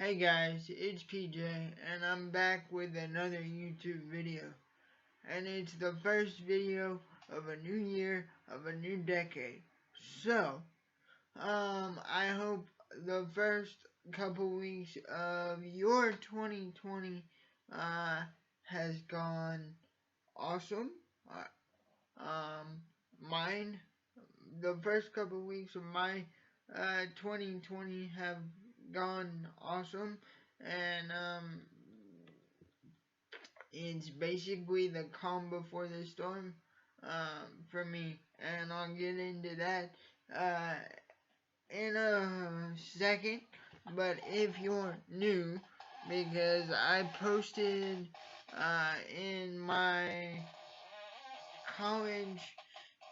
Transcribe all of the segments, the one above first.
Hey guys, it's PJ, and I'm back with another YouTube video. And it's the first video of a new year, of a new decade. So, I hope the first couple weeks of your 2020, has gone awesome. Mine, the first couple weeks of my 2020 have gone awesome, and it's basically the calm before the storm for me, and I'll get into that uh, in a second. But if you're new, because I posted in my college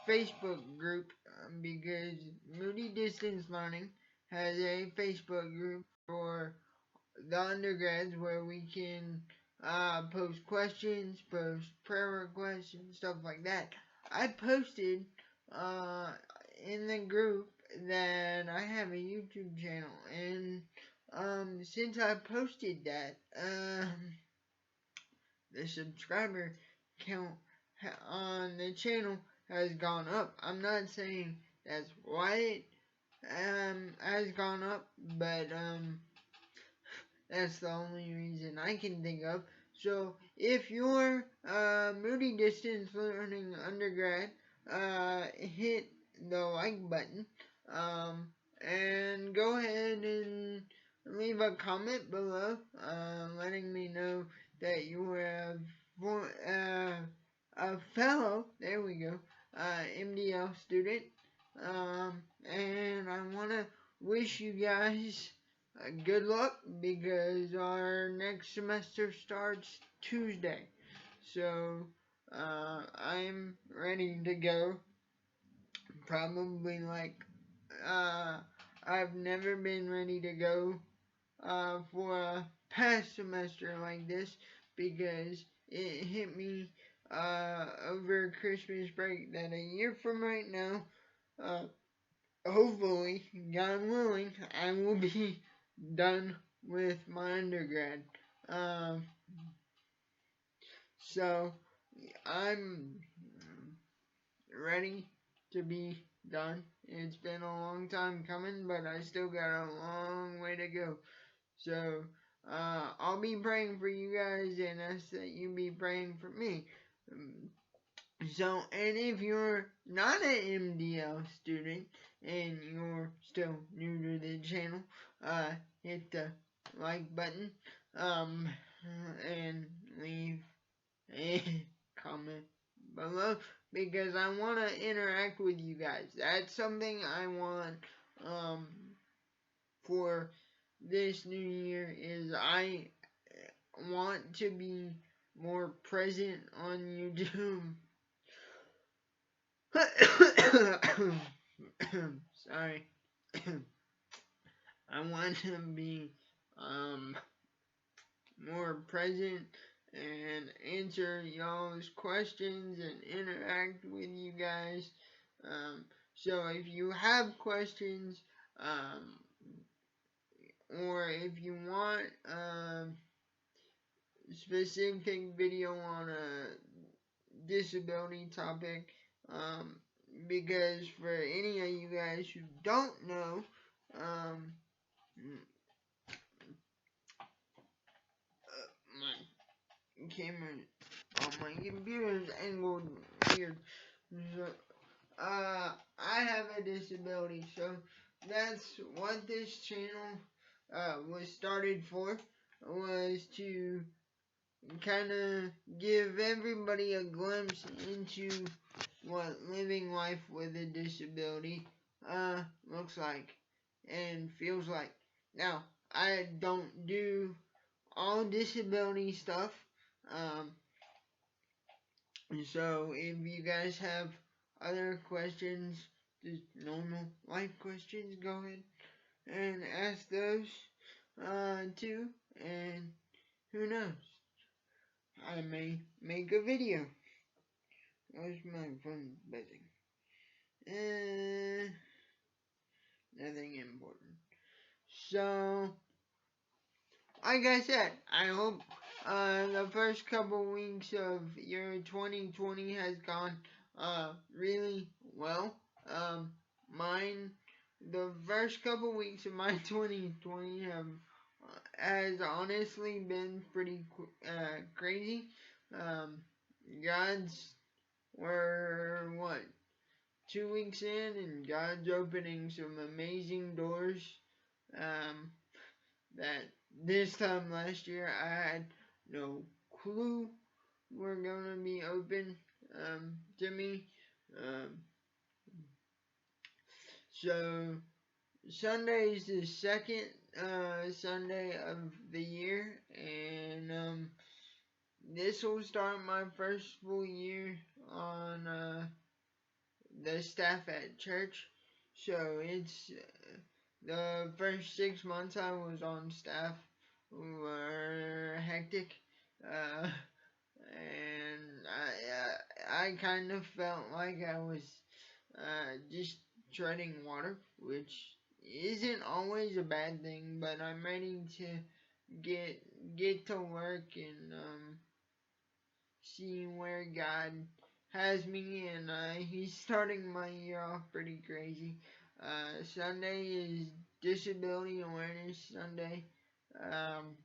Facebook group, because Moody Distance Learning has a Facebook group for the undergrads where we can post questions, post prayer requests, and stuff like that. I posted uh, in the group that I have a YouTube channel, and since I posted that, the subscriber count on the channel has gone up. I'm not saying that's why it has gone up, but that's the only reason I can think of. So if you're Moody Distance Learning undergrad, hit the like button, and go ahead and leave a comment below, letting me know that you have a fellow, there we go, MDL student, and I want to wish you guys good luck, because our next semester starts Tuesday. So I'm ready to go. Probably like I've never been ready to go for a past semester like this, because it hit me over Christmas break that a year from right now, uh, hopefully, God willing, I will be done with my undergrad. Um, so I'm ready to be done. It's been a long time coming, but I still got a long way to go. So I'll be praying for you guys, and ask that you be praying for me. So, and if you're not an MDL student and you're still new to the channel, hit the like button, and leave a comment below, because I want to interact with you guys. That's something I want, for this new year, is I want to be more present on YouTube. Sorry. I want to be more present and answer y'all's questions and interact with you guys. So if you have questions, or if you want specific video on a disability topic, because for any of you guys who don't know, my camera on my computer is angled weird. So, I have a disability, so that's what this channel was started for, was to kind of give everybody a glimpse into what living life with a disability looks like and feels like. Now, I don't do all disability stuff, so if you guys have other questions, just normal life questions, go ahead and ask those too, and who knows, I may make a video. Where's my phone buzzing? Nothing important. So like I said, I hope the first couple weeks of year 2020 has gone really well. Mine, the first couple weeks of my 2020 have has honestly been pretty crazy. Um, God's we're what 2 weeks in, and God's opening some amazing doors. Um, that this time last year I had no clue were gonna be open to me. Um, so Sunday is the second Sunday of the year, and this will start my first full year on the staff at church. So it's the first 6 months I was on staff were hectic, and I kind of felt like I was just treading water, which isn't always a bad thing. But I'm ready to get to work and see where God has me, and He's starting my year off pretty crazy. Sunday is Disability Awareness Sunday, um,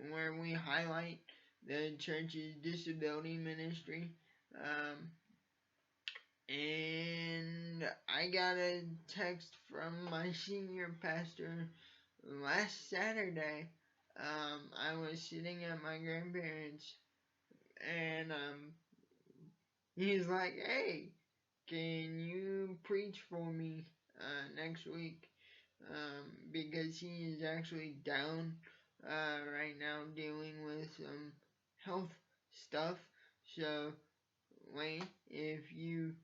where we highlight the church's disability ministry. And I got a text from my senior pastor last Saturday. I was sitting at my grandparents', and he's like, "Hey, can you preach for me next week?" Because he is actually down right now dealing with some health stuff. So, Wayne, if you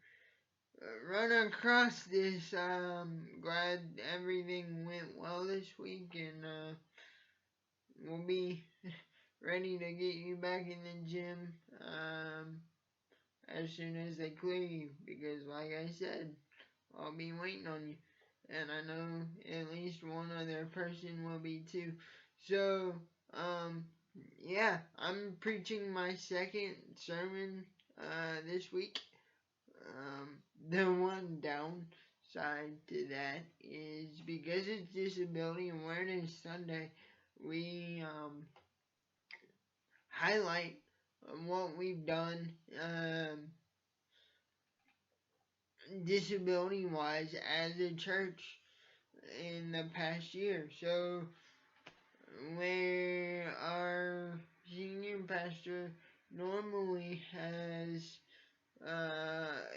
run across this, glad everything went well this week, and we'll be ready to get you back in the gym as soon as they clear you, because like I said, I'll be waiting on you, and I know at least one other person will be too. So, yeah, I'm preaching my second sermon this week. The one downside to that is because it's Disability Awareness Sunday, we highlight what we've done disability wise as a church in the past year. So, where our senior pastor normally has,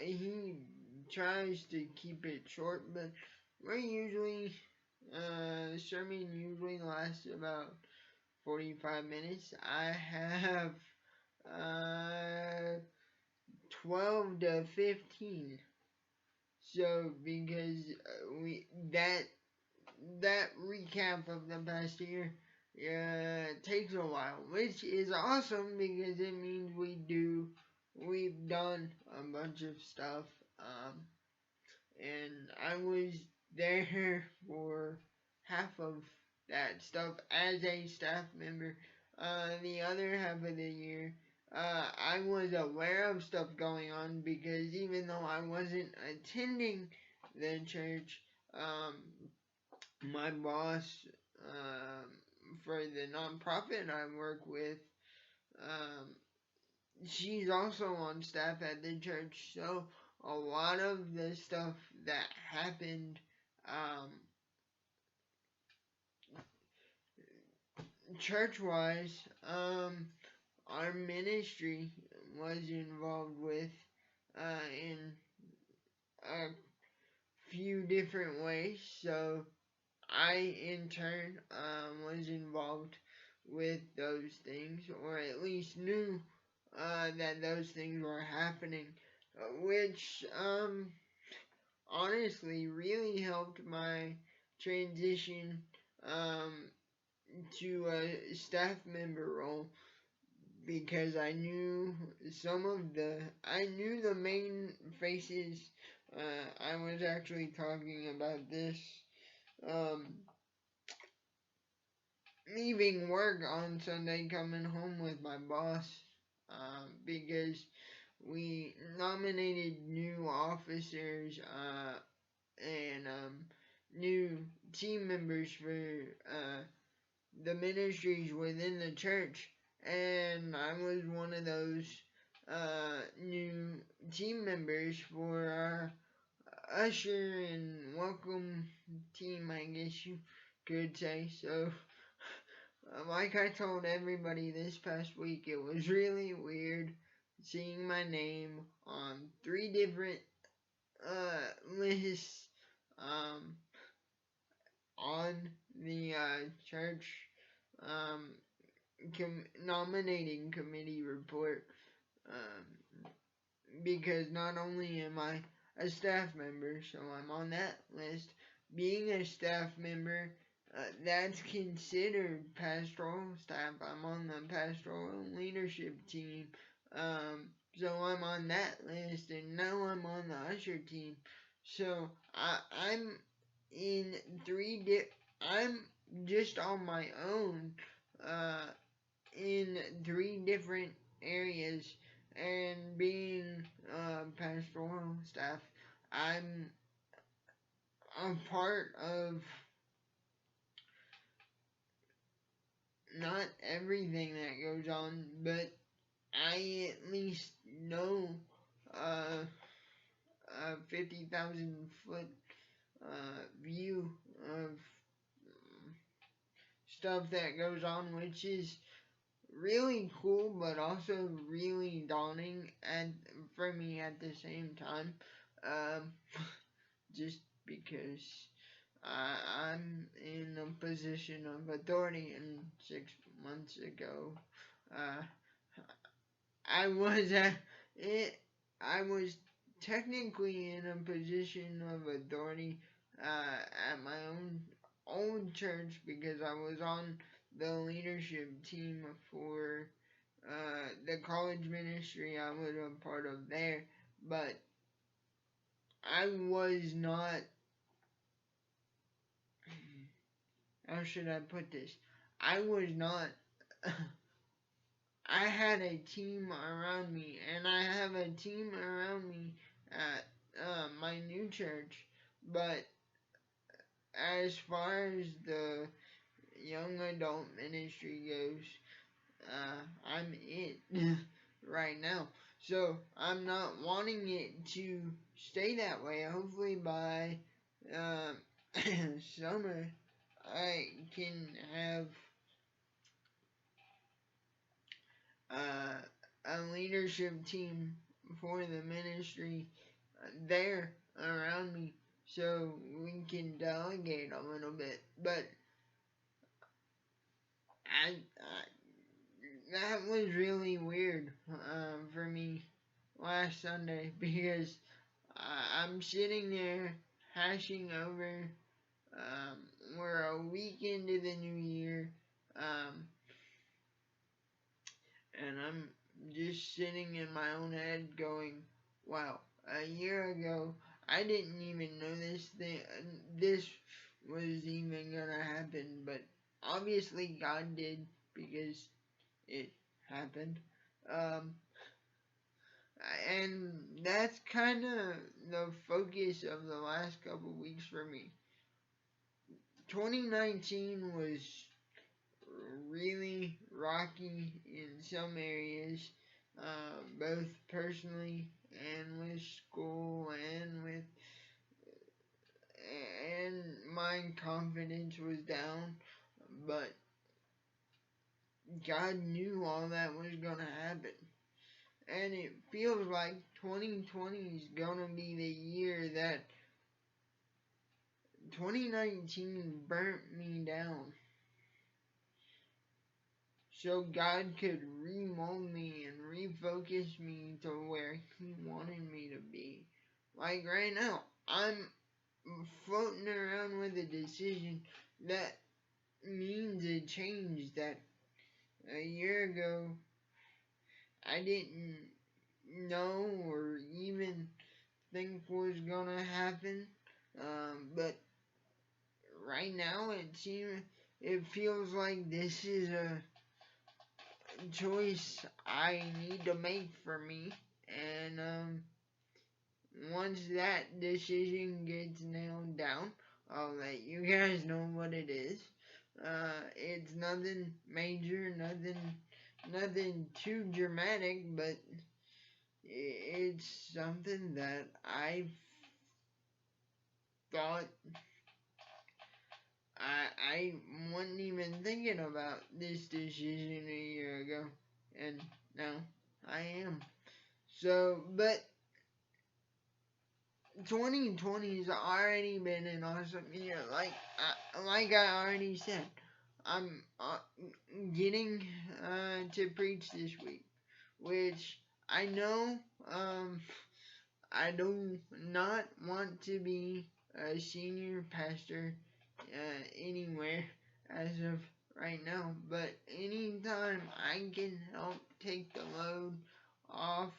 he tries to keep it short, but we're usually, sermon usually lasts about 45 minutes. I have, 12 to 15. So, because that recap of the past year takes a while, which is awesome because it means we've done a bunch of stuff, and I was there for half of that stuff as a staff member. The other half of the year, I was aware of stuff going on because even though I wasn't attending the church, my boss for the nonprofit I work with, she's also on staff at the church, so a lot of the stuff that happened church-wise, our ministry was involved with in a few different ways. So I, in turn, was involved with those things, or at least knew that those things were happening, which honestly really helped my transition to a staff member role, because I knew I knew the main faces. I was actually talking about this leaving work on Sunday, coming home with my boss, because we nominated new officers, and new team members for the ministries within the church, and I was one of those new team members for our usher and welcome team, I guess you could say. So, like I told everybody this past week, it was really weird seeing my name on 3 different lists, um, on the church um, nominating committee report, because not only am I a staff member, so I'm on that list. Being a staff member, that's considered pastoral staff. I'm on the pastoral leadership team, so I'm on that list, and now I'm on the usher team. So I'm in I'm just on my own, in 3 different areas, and being pastoral staff, I'm a part of not everything that goes on, but I at least know uh, a 50,000 foot view of stuff that goes on, which is really cool, but also really daunting and for me at the same time. Um, just because I'm in a position of authority, and 6 months ago, uh, I was at it. I was technically in a position of authority at my own old church, because I was on the leadership team for the college ministry I was a part of there, but I was not. How should I put this? I was not. I had a team around me, and I have a team around me at my new church, but as far as the young adult ministry goes, I'm it right now. So I'm not wanting it to stay that way. Hopefully by summer I can have a leadership team for the ministry there around me, so we can delegate a little bit. But I that was really weird for me last Sunday, because I'm sitting there hashing over. We're a week into the new year, and I'm just sitting in my own head going, wow, a year ago, I didn't even know this was even gonna happen, but obviously God did, because it happened. Um, and that's kind of the focus of the last couple weeks for me. 2019 was really rocky in some areas, both personally and with school and my confidence was down, but God knew all that was gonna happen. And it feels like 2020 is gonna be the year that 2019 burnt me down, so God could remold me and refocus me to where He wanted me to be. Like right now, I'm floating around with a decision that means a change that a year ago I didn't know or even think was gonna happen. But right now it seems it feels like this is a choice I need to make for me. And once that decision gets nailed down, I'll let you guys know what it is. It's nothing major, nothing too dramatic, but it's something that I thought I wasn't even thinking about this decision a year ago, and now I am. So, but 2020 has already been an awesome year. Like I already said, I'm getting to preach this week, which I know I do not want to be a senior pastor anywhere as of right now, but anytime I can help take the load off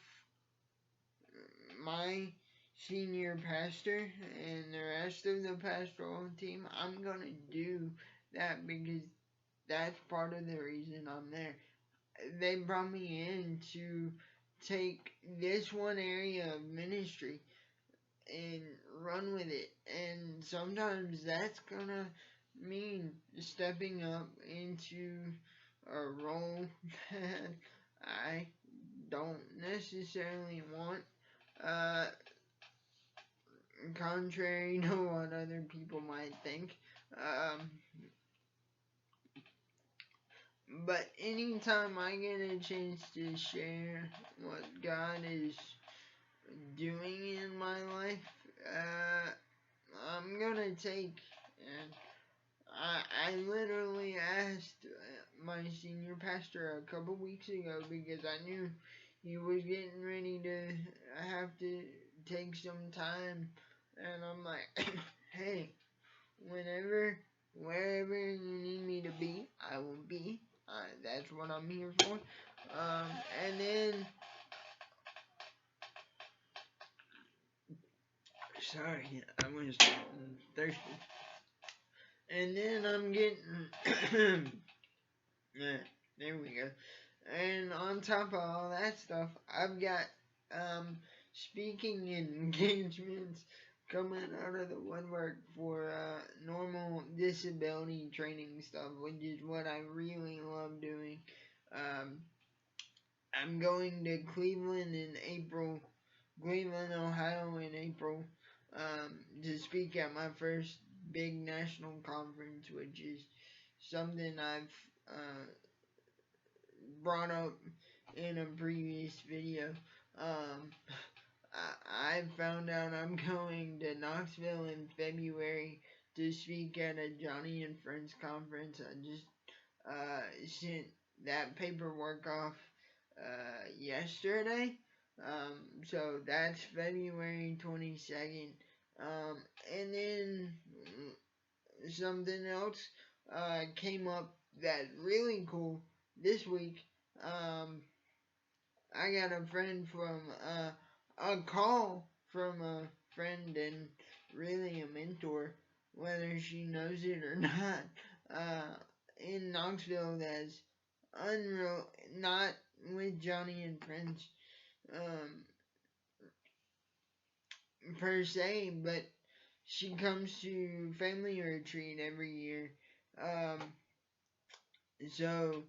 my senior pastor and the rest of the pastoral team, I'm gonna do that because that's part of the reason I'm there. They brought me in to take this one area of ministry and run with it. And sometimes that's gonna mean stepping up into a role that I don't necessarily want. Uh, Contrary to what other people might think. Um, but anytime I get a chance to share what God is doing in my life, I'm gonna take. And I literally asked my senior pastor a couple weeks ago because I knew he was getting ready to have to take some time, and I'm like, hey, whenever, wherever you need me to be, I will be. That's what I'm here for. And then, sorry, I was thirsty. And then I'm getting, yeah, there we go. And on top of all that stuff, I've got speaking engagements coming out of the woodwork for normal disability training stuff, which is what I really love doing. Um, I'm going to Cleveland in April, Cleveland, Ohio in April, to speak at my first big national conference, which is something I've brought up in a previous video. Um, I found out I'm going to Knoxville in February to speak at a Johnny and Friends conference. I just sent that paperwork off yesterday. So that's February 22nd. And then something else came up that really cool this week. I got a friend from a call from a friend and really a mentor, whether she knows it or not, in Knoxville that's unreal, not with Johnny and Friends per se, but she comes to family retreat every year. Um, so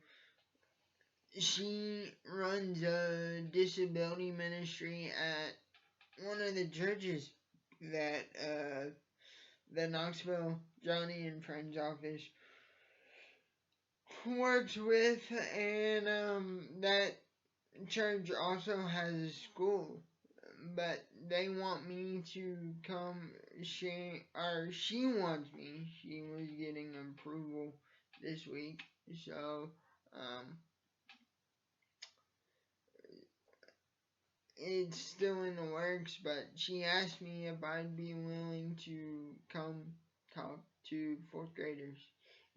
she runs a disability ministry at one of the churches that the Knoxville Johnny and Friends office works with, and that church also has a school, but they want me to come share, or she wants me. She was getting approval this week, so it's still in the works, but she asked me if I'd be willing to come talk to fourth graders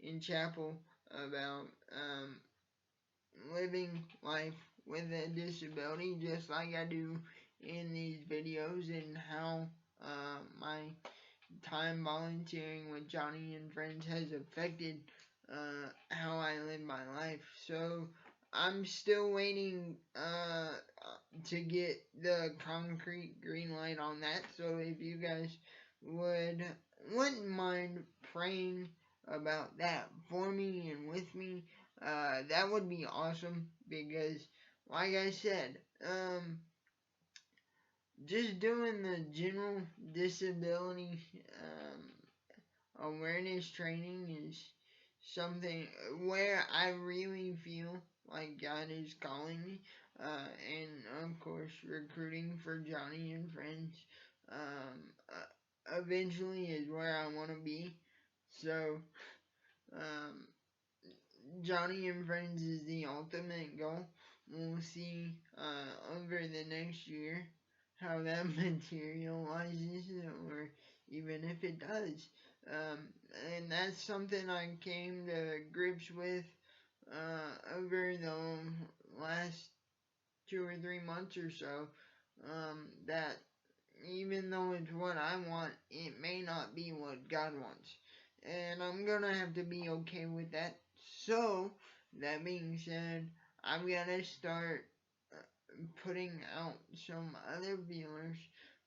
in chapel about living life with a disability, just like I do in these videos, and how my time volunteering with Johnny and Friends has affected how I live my life. So I'm still waiting to get the concrete green light on that. So if you guys wouldn't mind praying about that for me and with me, that would be awesome because, like I said, just doing the general disability awareness training is something where I really feel like God is calling me. And of course, recruiting for Johnny and Friends eventually is where I want to be. So, um, Johnny and Friends is the ultimate goal. We'll see over the next year how that materializes, or even if it does. Um, and that's something I came to grips with over the last 2 or 3 months or so. That even though it's what I want, it may not be what God wants. And I'm gonna have to be okay with that. So, that being said, I'm gonna start putting out some other feelers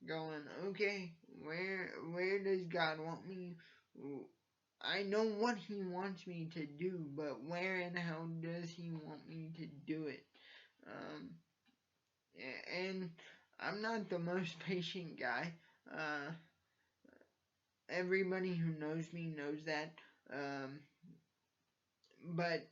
going, okay, where does God want me? I know what he wants me to do, but where and how does he want me to do it? Um, and I'm not the most patient guy. Uh, Everybody who knows me knows that. Um, but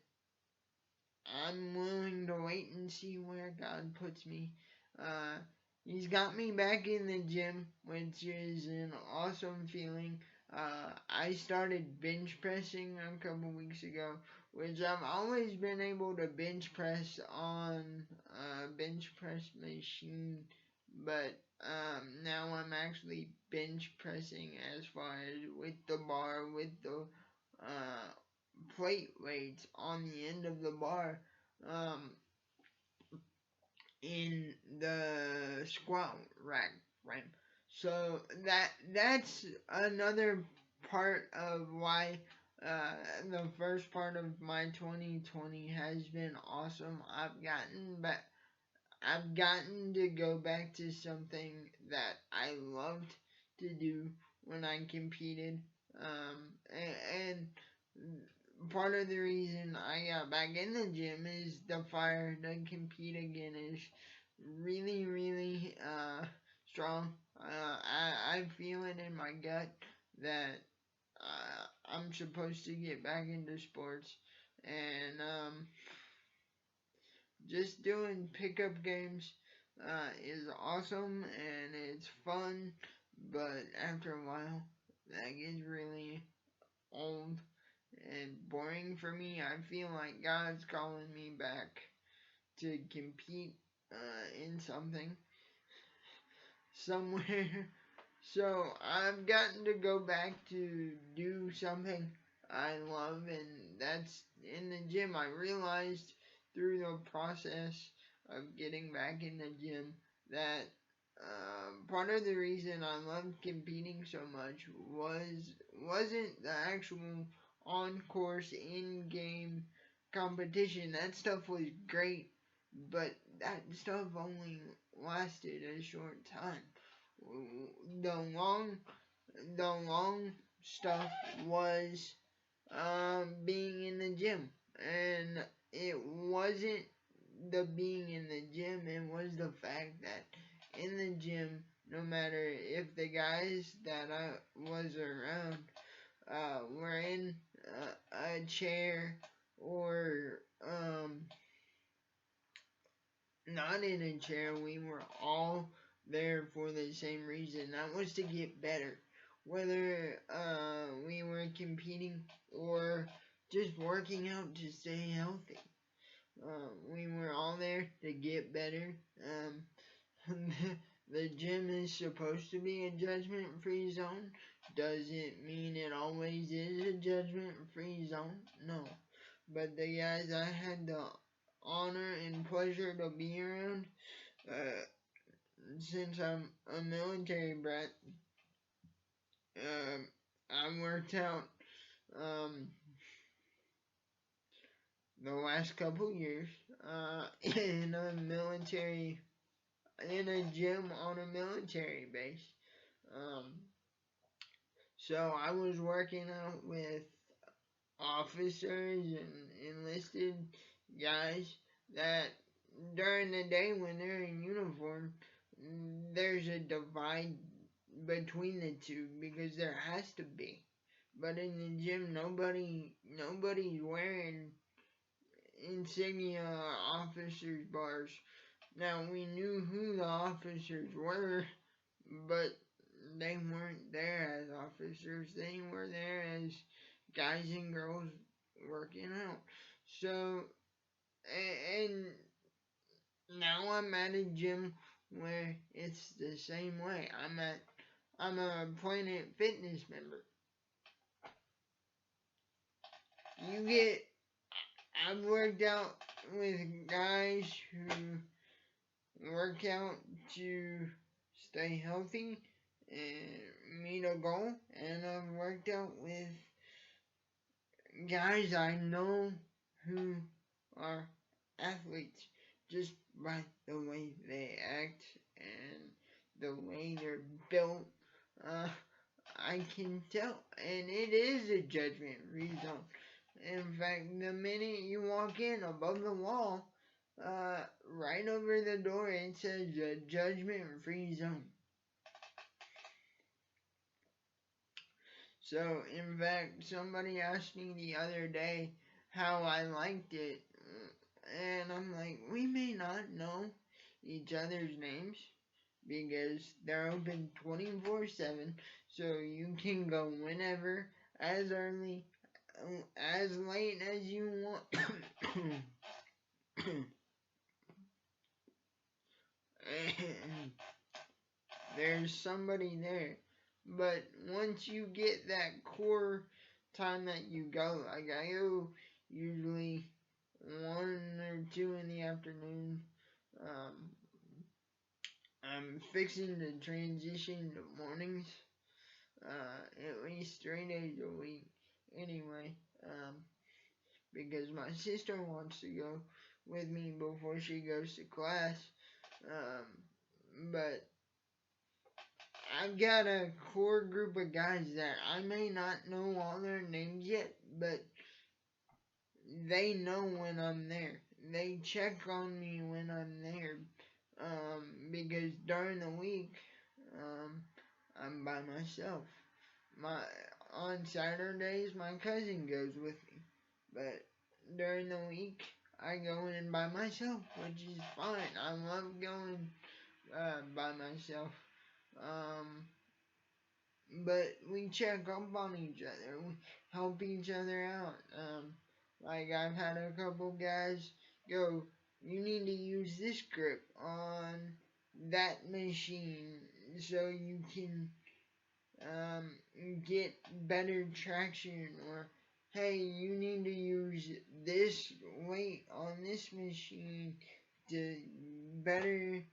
I'm willing to wait and see where God puts me. Uh, he's got me back in the gym, which is an awesome feeling. I started bench pressing a couple weeks ago, which I've always been able to bench press on a bench press machine, but now I'm actually bench pressing as far as with the bar, with the uh, plate weights on the end of the bar, um, in the squat rack frame. So that's another part of why the first part of my 2020 has been awesome. I've gotten to go back to something that I loved to do when I competed. And part of the reason I got back in the gym is the fire to compete again is really, really strong. I feel it in my gut that I'm supposed to get back into sports. And just doing pickup games is awesome and it's fun, but after a while, that gets really old and boring for me. I feel like God's calling me back to compete in something somewhere. So I've gotten to go back to do something I love, and that's in the gym. I realized through the process of getting back in the gym that part of the reason I loved competing so much wasn't the actual on course in game competition. That stuff was great, but that stuff only lasted a short time. The long the long stuff was being in the gym, and it wasn't the being in the gym, it was the fact that in the gym, no matter if the guys that I was around were in a chair or not in a chair, we were all there for the same reason. That was to get better. Whether we were competing or just working out to stay healthy. We were all there to get better. The gym is supposed to be a judgment-free zone. Does it mean it always is a judgment-free zone? No. But the guys I had the honor and pleasure to be around, uh, since I'm a military brat, I worked out the last couple years in a gym on a military base. Um, so I was working out with officers and enlisted guys that during the day when they're in uniform, there's a divide between the two because there has to be. But in the gym, nobody's wearing insignia officers bars. Now we knew who the officers were, but they weren't there as officers. They were there as guys and girls working out. So, and now I'm at a gym where it's the same way. I'm a Planet Fitness member. I've worked out with guys who work out to stay healthy and meet a goal, and I've worked out with guys I know who are athletes just by the way they act and the way they're built. Uh, I can tell, and it is a judgment-free zone. In fact, the minute you walk in above the wall, right over the door, it says a judgment-free zone. So, in fact, somebody asked me the other day how I liked it, and I'm like, we may not know each other's names because they're open 24/7, so you can go whenever, as early, as late as you want. And there's somebody there. But once you get that core time that you go, like I go usually 1 or 2 in the afternoon. I'm fixing to transition to mornings, at least 3 days a week anyway, because my sister wants to go with me before she goes to class, but I've got a core group of guys that I may not know all their names yet, but they know when I'm there. They check on me when I'm there, because during the week, I'm by myself. On Saturdays, my cousin goes with me, but during the week, I go in by myself, which is fine. I love going by myself. But we check up on each other. We help each other out. Like I've had a couple guys go, you need to use this grip on that machine so you can get better traction, or hey, you need to use this weight on this machine to better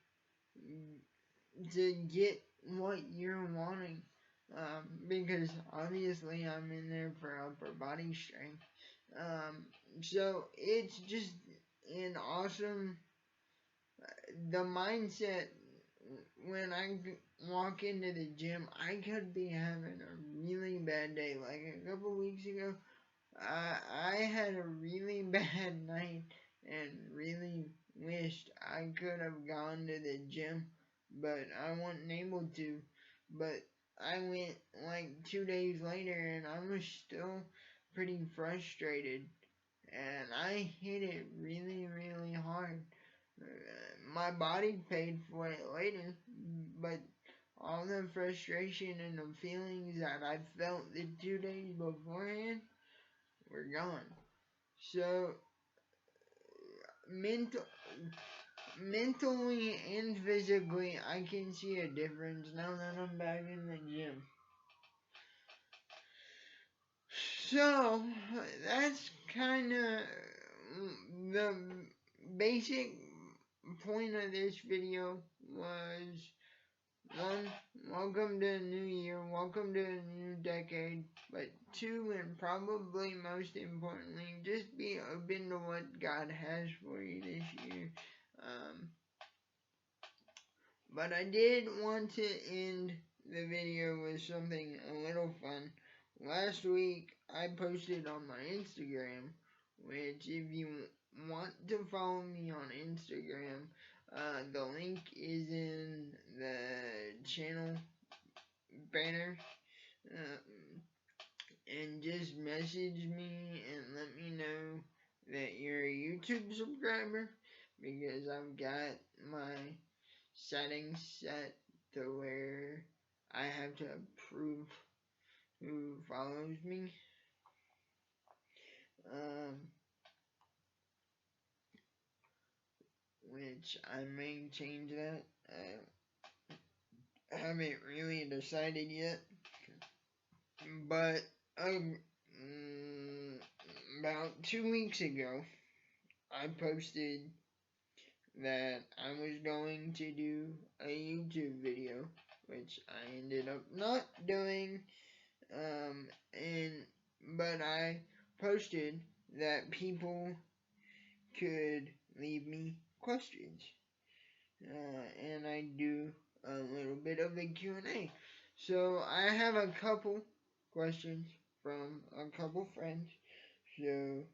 to get what you're wanting. Because obviously I'm in there for upper body strength. So it's just an awesome, the mindset when I walk into the gym, I could be having a really bad day. Like a couple weeks ago, I had a really bad night and really wished I could have gone to the gym, but I wasn't able to. But I went like 2 days later and I was still pretty frustrated. And I hit it really, really hard. My body paid for it later, but all the frustration and the feelings that I felt the 2 days beforehand were gone. So, mentally and physically, I can see a difference now that I'm back in the gym. So, that's kind of the basic point of this video was one, welcome to a new year, welcome to a new decade, but two, and probably most importantly, just be open to what God has for you this year. But I did want to end the video with something a little fun. Last week, I posted on my Instagram, which if you want to follow me on Instagram, the link is in the channel banner. And just message me and let me know that you're a YouTube subscriber, because I've got my settings set to where I have to approve who follows me. Which I may change that. I haven't really decided yet. But about 2 weeks ago, I posted that I was going to do a YouTube video, which I ended up not doing. But I posted that people could leave me questions, and I do a little bit of a Q&A. So I have a couple questions from a couple friends, so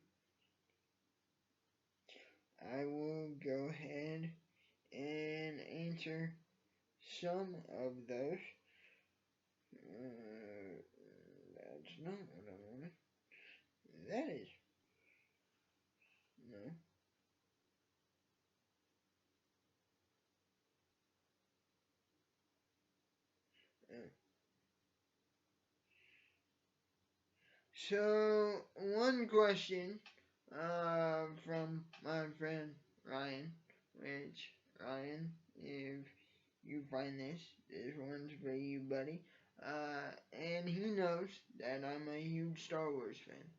I will go ahead and answer some of those. That's not what I wanted. That is. No. So, one question from my friend Ryan, which, Ryan, if you find this one's for you, buddy. And he knows that I'm a huge Star Wars fan.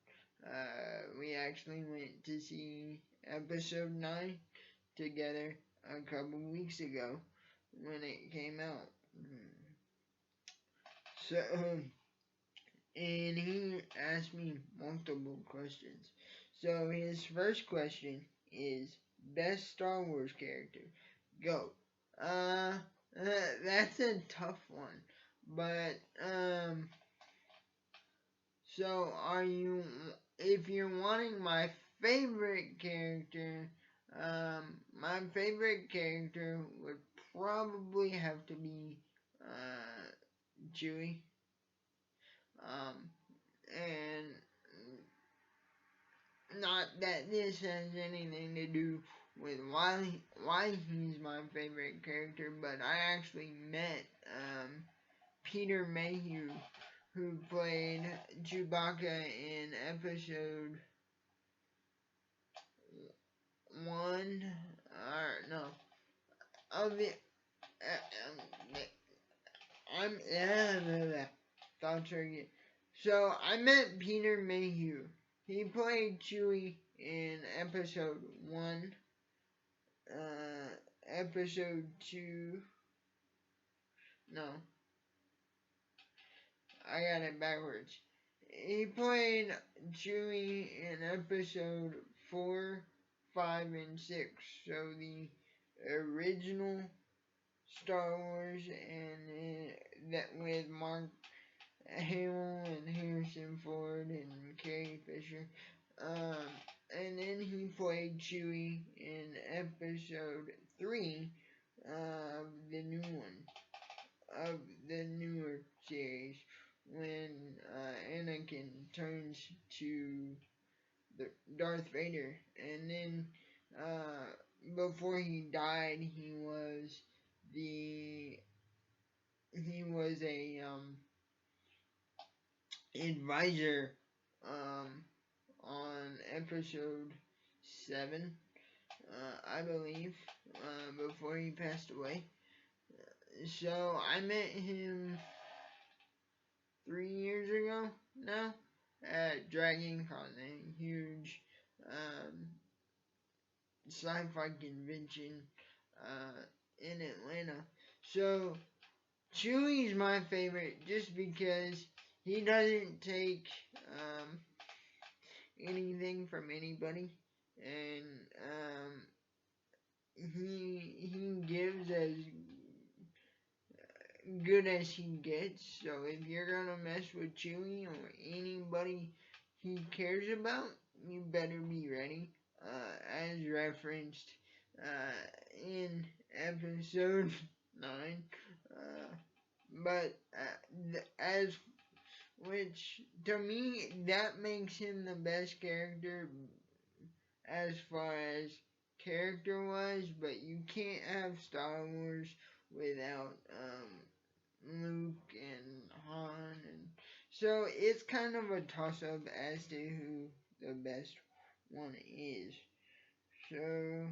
We actually went to see episode 9 together a couple weeks ago when it came out. So, and he asked me multiple questions. So his first question is best Star Wars character. Go. That's a tough one. But so if you're wanting my favorite character, my favorite character would probably have to be Chewie. And not that this has anything to do with why he's my favorite character, but I actually met Peter Mayhew, who played Chewbacca in episode 1, or no, of the, thoughts are good. So I met Peter Mayhew. He played Chewie in episode 1, episode 2, no, I got it backwards. He played Chewie in episode 4, 5, and 6. So the original Star Wars, and that with Mark Hamill and Harrison Ford and Carrie Fisher. And then he played Chewie in episode 3 of the new one, of the newer series, when Anakin turns to the Darth Vader. And then before he died, he was a advisor on episode 7, I believe, before he passed away. So I met him 3 years ago now at Dragon Con, a huge sci-fi convention in Atlanta. So Chewie's my favorite just because he doesn't take anything from anybody, and he gives as good as he gets. So if you're gonna mess with Chewie or anybody he cares about, you better be ready. As referenced in episode 9. But as which to me that makes him the best character as far as character wise, but you can't have Star Wars without Luke and Han, and so it's kind of a toss up as to who the best one is. So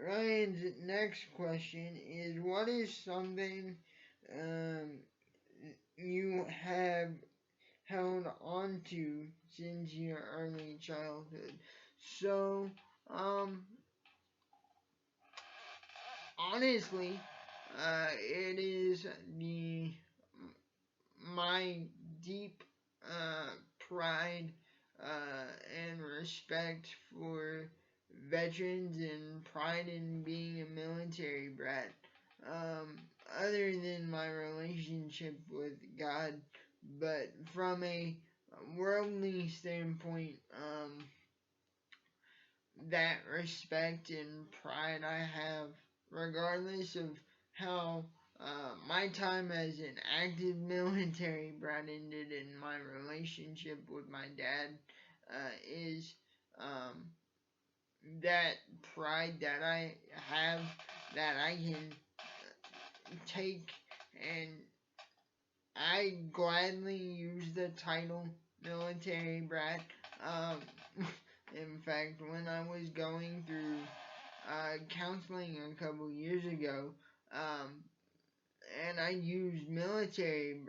Ryan's next question is, what is something you have held on to since your early childhood? So, honestly, it is my deep pride and respect for veterans and pride in being a military brat. Other than my relationship with God, but from a worldly standpoint, that respect and pride I have, regardless of how my time as an active military brat ended in my relationship with my dad, is that pride that I have, that I can take, and I gladly use the title military brat. In fact, when I was going through counseling a couple years ago, and I used military,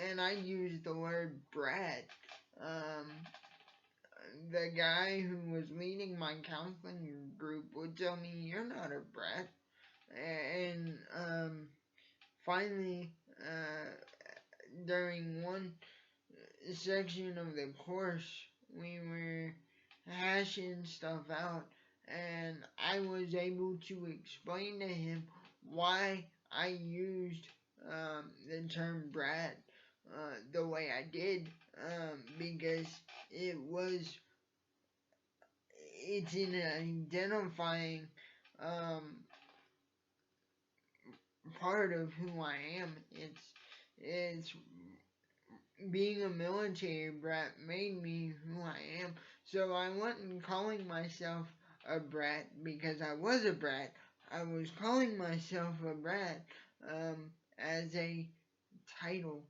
and I used the word brat, the guy who was leading my counseling group would tell me, "You're not a brat." And finally, during one section of the course, we were hashing stuff out, and I was able to explain to him why I used the term brat the way I did, because it's an identifying part of who I am. It's being a military brat made me who I am. So I wasn't calling myself a brat because I was a brat. I was calling myself a brat as a title,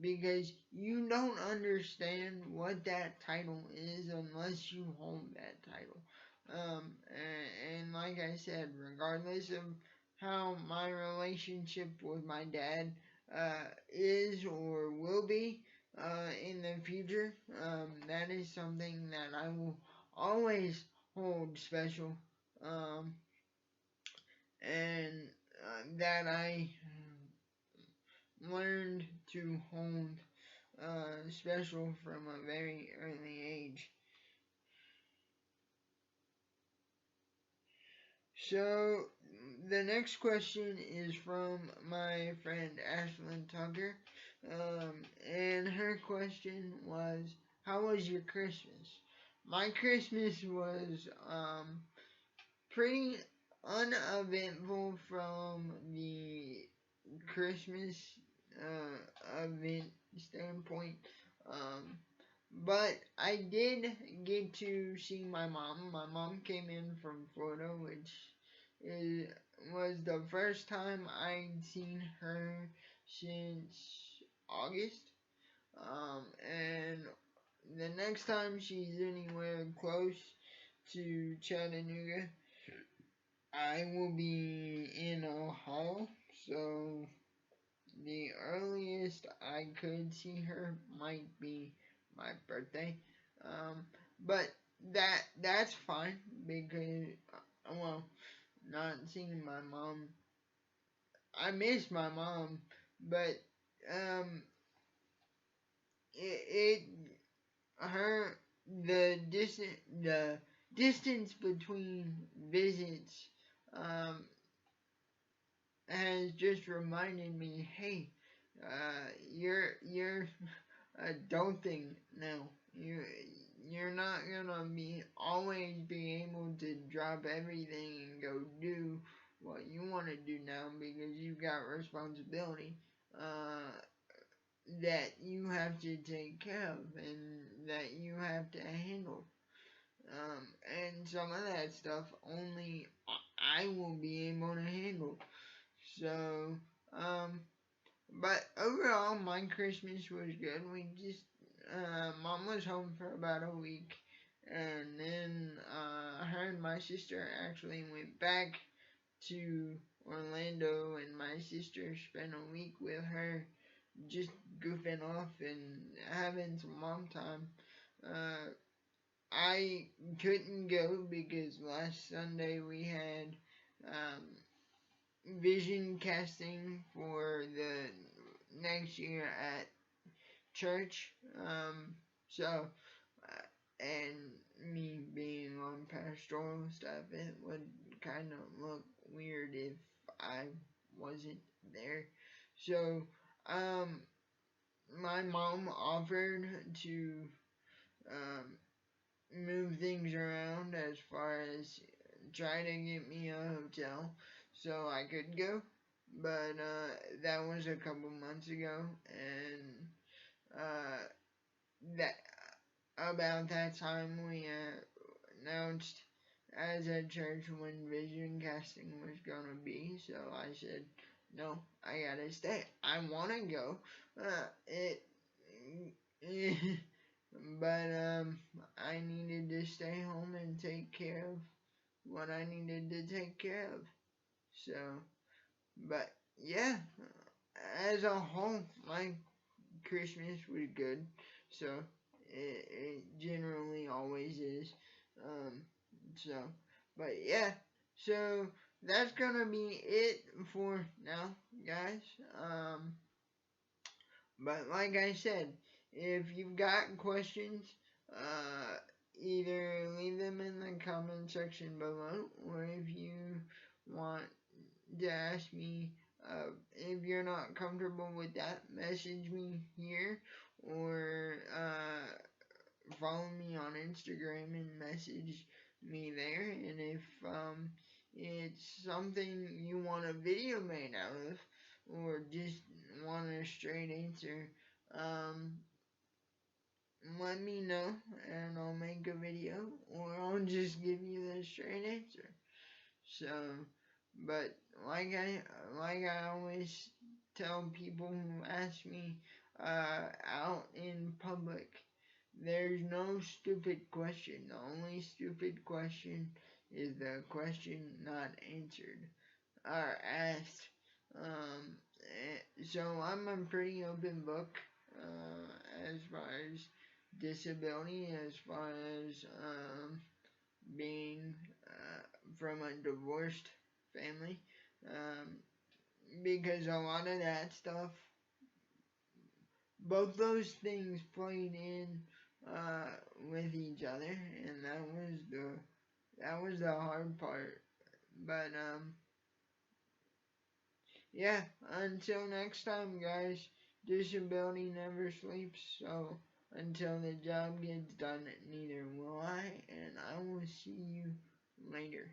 because you don't understand what that title is unless you hold that title. And like I said, regardless of how my relationship with my dad is or will be in the future, that is something that I will always hold special, and that I learned to hold special from a very early age. So, the next question is from my friend Ashlyn Tucker. And her question was, how was your Christmas? My Christmas was pretty uneventful from the Christmas event standpoint. But I did get to see my mom. My mom came in from Florida, which was the first time I'd seen her since August. And the next time she's anywhere close to Chattanooga, I will be in Ohio. So the earliest I could see her might be my birthday. But that's fine because well, not seeing my mom. I miss my mom, but um, it her the distance between visits um has just reminded me, hey, you're adulting now. You're not gonna be always be able to drop everything and go do what you want to do now because you've got responsibility that you have to take care of and that you have to handle. And some of that stuff only I will be able to handle. So, but overall, my Christmas was good. We just, mom was home for about a week, and then, her and my sister actually went back to Orlando, and my sister spent a week with her, just goofing off and having some mom time. Uh, I couldn't go because last Sunday we had, vision casting for the next year at church. So, and me being on pastoral stuff, it would kind of look weird if I wasn't there. So, um, my mom offered to um, move things around as far as try to get me a hotel so I could go. But that was a couple months ago, and uh, that about that time we announced as a church when vision casting was gonna be. So I said, no, I gotta stay. I wanna go. It but I needed to stay home and take care of what I needed to take care of. So, but yeah, as a whole, my Christmas was good. So it generally always is. So, but yeah, so that's gonna be it for now, guys. But like I said, if you've got questions, either leave them in the comment section below, or if you want to ask me, if you're not comfortable with that, message me here, or follow me on Instagram and message me there. And if it's something you want a video made out of, or just want a straight answer, um, let me know and I'll make a video, or I'll just give you the straight answer. So, but like I always tell people who ask me out in public, there's no stupid question. The only stupid question is the question not answered or asked. So I'm a pretty open book as far as disability, as far as being from a divorced family, um, because a lot of that stuff, both those things played in with each other, and that was the hard part. But yeah, until next time, guys, disability never sleeps. So until the job gets done, neither will I, and I will see you later.